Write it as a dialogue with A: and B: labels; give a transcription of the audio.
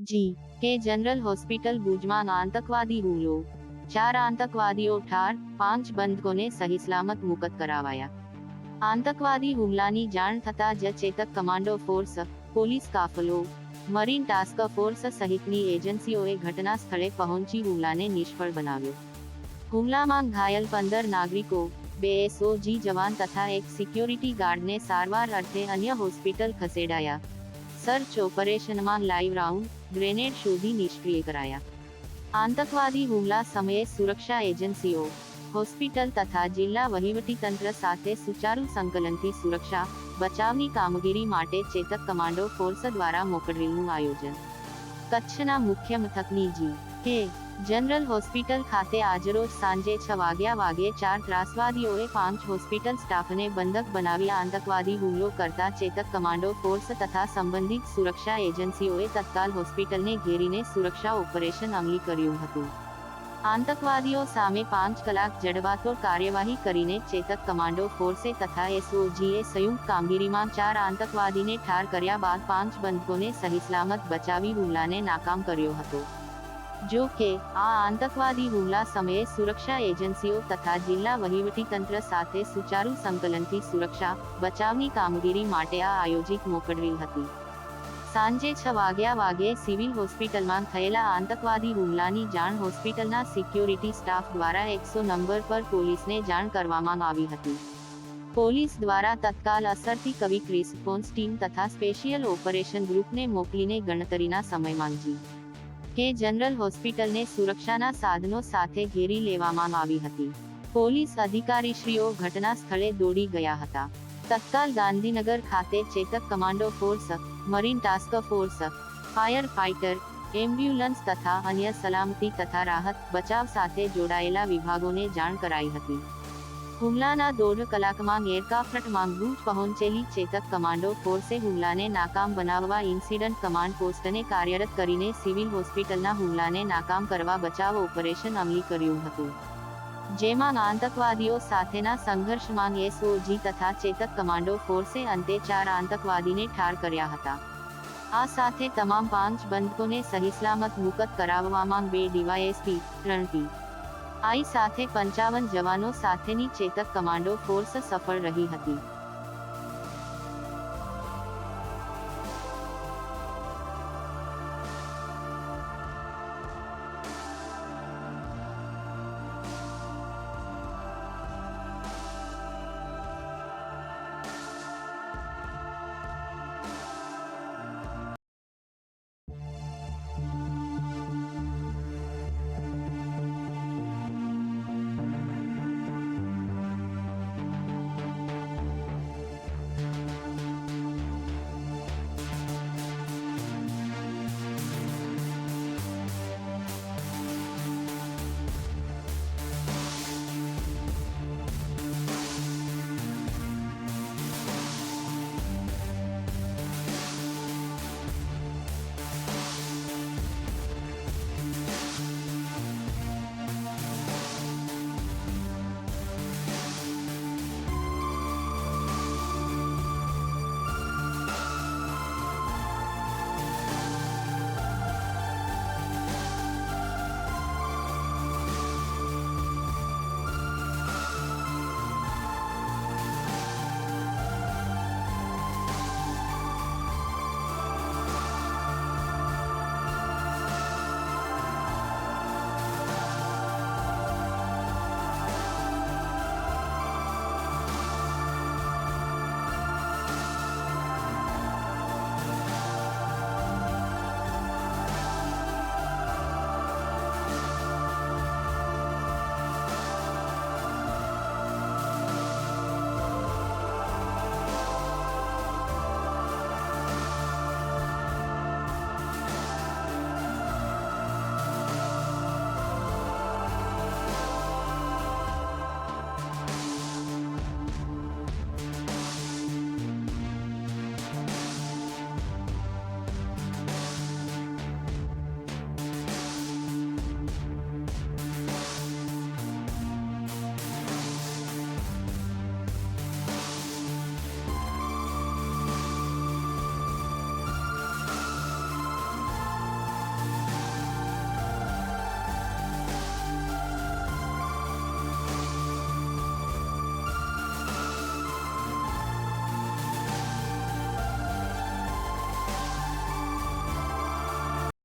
A: કે general hospital ભુજમાં આતંકવાદી હુમલો, 4 આતંકવાદીઓ ઠાર, 5 બંધકોને સહીસલામત મુક્ત કરાવાયા। આતંકવાદી હુમલાની જાણ થતાં જ ચેતક કમાન્ડો ફોર્સ, પોલીસ કાફલો, મરીન ટાસ્ક ફોર્સ સહિતની એજન્સીઓએ ઘટના સ્થળે પહોંચી હુમલાને નિષ્ફળ બનાવ્યો। હુમલામાં ઘાયલ 15 નાગરિકો, 2 એસઓજી જવાન તથા 1 સિક્યોરિટી ગાર્ડને સારવાર અર્થે અન્ય હોસ્પિટલ ખસેડાયા। સર્ચ ઓપરેશનમાં લાઇવ રાઉન્ડ, ગ્રેનેડ શોધી નિષ્ક્રિય કરાયા। આતંકવાદી હુમલા સમયે સુરક્ષા એજન્સીઓ, હોસ્પિટલ તથા જિલ્લા વહીવટીતંત્ર સાથે સુચારુ સંકલનથી સુરક્ષા બચાવની કામગીરી માટે ચેતક કમાન્ડો ફોર્સ દ્વારા મોકડ્રીલનું આયોજન। કચ્છના મુખ્ય મથકની કે જનરલ હોસ્પિટલ ખાતે આજરોજ સાંજે 6 વાગ્યે 4 ત્રાસવાદીઓએ 5 હોસ્પિટલ સ્ટાફને બંધક બનાવી આતંકવાદી હુમલો કરતા ચેતક કમાન્ડો ફોર્સ તથા સંબંધિત સુરક્ષા એજન્સીઓએ તત્કાલ હોસ્પિટલને ઘેરીને સુરક્ષા ઓપરેશન અમલી કર્યું હતું। આતંકવાદીઓ સામે 5 કલાક જડબાતોડ કાર્યવાહી કરીને ચેતક કમાન્ડો ફોર્સે તથા એસઓજીએ સંયુક્ત કામગીરીમાં 4 આતંકવાદીને ઠાર કર્યા બાદ 5 બંધકોને સહીસલામત બચાવી હુમલાને નાકામ કર્યો હતો। જો કે આ આતંકવાદી હુમલા સમયે સુરક્ષા એજન્સીઓ તથા જિલ્લા વહીવટીતંત્ર સાથે સુચારુ સંકલનથી સુરક્ષા બચાવની કામગીરી માટે આ આયોજિત મોકડ્રીલ હતી। સાંજે 6 વાગ્યે સિવિલ હોસ્પિટલમાં થયેલા આતંકવાદી હુમલાની જાણ હોસ્પિટલના સિક્યોરિટી સ્ટાફ દ્વારા 100 નંબર પર પોલીસને જાણ કરવામાં આવી હતી। પોલીસ દ્વારા તત્કાલ અસરથી ક્વિક રિસ્પોન્સ ટીમ તથા સ્પેશિયલ ઓપરેશન ગ્રુપને મોકલીને ગણતરીના સમયમાં કે જનરલ હોસ્પિટલને સુરક્ષાના સાધનો સાથે ઘેરી લેવામાં આવી હતી। પોલીસ અધિકારીશ્રીઓ ઘટના સ્થળે દોડી ગયા હતા। તત્કાલ ગાંધીનગર ખાતે Chetak commando force, marine task force, fire fighter, ambulance તથા અન્ય સલામતી તથા રાહત બચાવ સાથે જોડાયેલા વિભાગોને જાણ કરાઈ હતી। હુમલાના 1.5 કલાકમાં એરક્રાફ્ટમાં ભુજ પહોંચેલી ચેતક કમાન્ડો ફોર્સે હુમલાને નાકામ બનાવવા ઇન્સિડન્ટ કમાન્ડ પોસ્ટને કાર્યરત કરીને સિવિલ હોસ્પિટલના હુમલાને નાકામ કરવા બચાવ ઓપરેશન અમલી કર્યું હતું, જેમાં આતંકવાદીઓ સાથેના સંઘર્ષમાં એસઓજી તથા ચેતક કમાન્ડો ફોર્સે અંતે 4 આતંકવાદીને ઠાર કર્યા હતા। આ સાથે તમામ 5 બંધકોને સહીસલામત મુક્ત કરાવવામાં 2 ડીવાયએસપી, 3 પીઆઈ સાથે 55 જવાનો સાથેની ચેતક કમાન્ડો ફોર્સ સફળ રહી હતી।